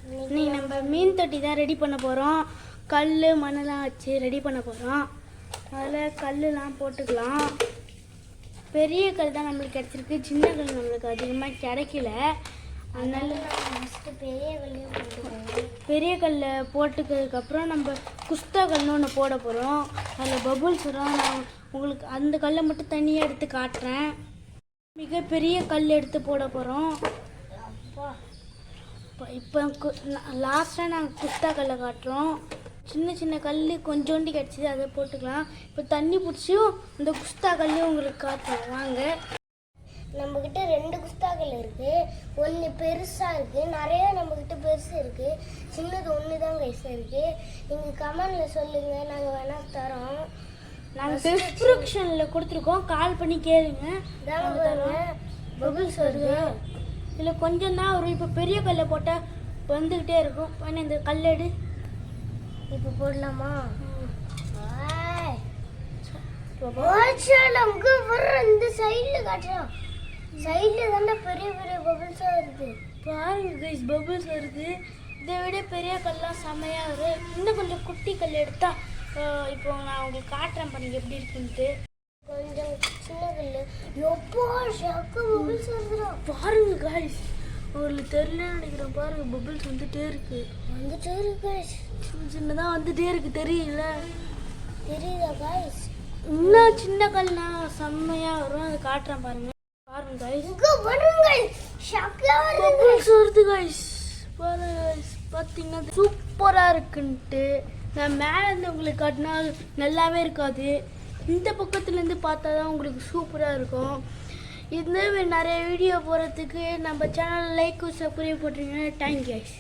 இன்னைக்கு நம்ம மீன் தொட்டி தான் ரெடி பண்ண போகிறோம். கல் மண்ணெல்லாம் வச்சு ரெடி பண்ண போகிறோம். அதில் கல்லுலாம் போட்டுக்கலாம். பெரிய கல் தான் நம்மளுக்கு கிடச்சிருக்கு, சின்ன கல் நம்மளுக்கு அதிகமாக கிடைக்கல. அதனால ஃபஸ்ட்டு பெரிய கல்லையும் போட்டுக்கோங்க. பெரிய கல்லை போட்டுக்கிறதுக்கப்புறம் நம்ம குஸ்தா கல்னு ஒன்று போட போகிறோம். அதில் பபுள்ஸ் வரும். நான் உங்களுக்கு அந்த கல்லை மட்டும் தனியாக எடுத்து காட்டுறேன். மிகப்பெரிய கல் எடுத்து போட போகிறோம். இப்போ லாஸ்ட்டாக நாங்கள் குஸ்தா கல்லை காட்டுறோம். சின்ன சின்ன கல் கொஞ்சோண்டி கிடச்சிது, அதை போட்டுக்கலாம். இப்போ தண்ணி பிடிச்சியும் இந்த குஸ்தா கல்லையும் உங்களுக்கு காட்டுறோம் வாங்க. நம்மக்கிட்ட 2 குஸ்தாக்கள் இருக்குது. ஒன்று பெருசாக இருக்குது, நிறைய நம்மக்கிட்ட பெருசு இருக்குது. சின்னது ஒன்று தான் கைஸாக இருக்குது. நீங்கள் கமெண்டில் சொல்லுங்கள், நாங்கள் வேணால் தரோம். நாங்கள் டிஸ்கிரிப்ஷனில் கொடுத்துருக்கோம், கால் பண்ணி கேளுங்க. பபுள்ஸ் வருது. இதில் கொஞ்சம் தான் வரும். இப்போ பெரிய கல்லை போட்டால் வந்துக்கிட்டே இருக்கும். வேணா இந்த கல்லெடு. இப்போ போடலாமா? இந்த சைடில் காட்டுறோம். சைடில் தானே பெரிய பெரிய பபுள்ஸாக வருது. பாருங்க கைஸ், பபுள்ஸ் வருது. இதை விட பெரிய கல்லாம் செம்மையாக வரும். இன்னும் கொஞ்சம் குட்டி கல் எடுத்தா இப்போ நான் உங்களுக்கு காட்டுறேன் பாருங்க எப்படி இருக்குன்ட்டு. கொஞ்சம் சின்ன கல் எப்போ ஷாக்கு பபுள்ஸ் வருதுடா. பாருங்க கைஸ், உங்களுக்கு தெரியலன்னு நினைக்கிறேன். பாருங்க பபுள்ஸ் வந்துட்டே இருக்கு. சின்ன சின்னதாக வந்துட்டே இருக்கு, தெரியல? தெரியுதா கைஸ்? இன்னும் சின்ன கல்னா செம்மையாக வரும். அதை காட்டுறேன் பாருங்க. பாருங்க கைஸ், பபுள்ஸ் வருது கைஸ். பாருங்க கைஸ், பார்த்தீங்கன்னா சூப்பராக இருக்குன்ட்டு. நான் மேலேருந்து உங்களுக்கு காட்டினா நல்லாவே இருக்காது. இந்த பக்கத்துலேருந்து பார்த்தா தான் உங்களுக்கு சூப்பராக இருக்கும். இந்த நிறைய வீடியோ போகிறதுக்கு நம்ம சேனல் லைக் சப்ஸ்கிரைப் போட்டுருங்க. Thank you guys.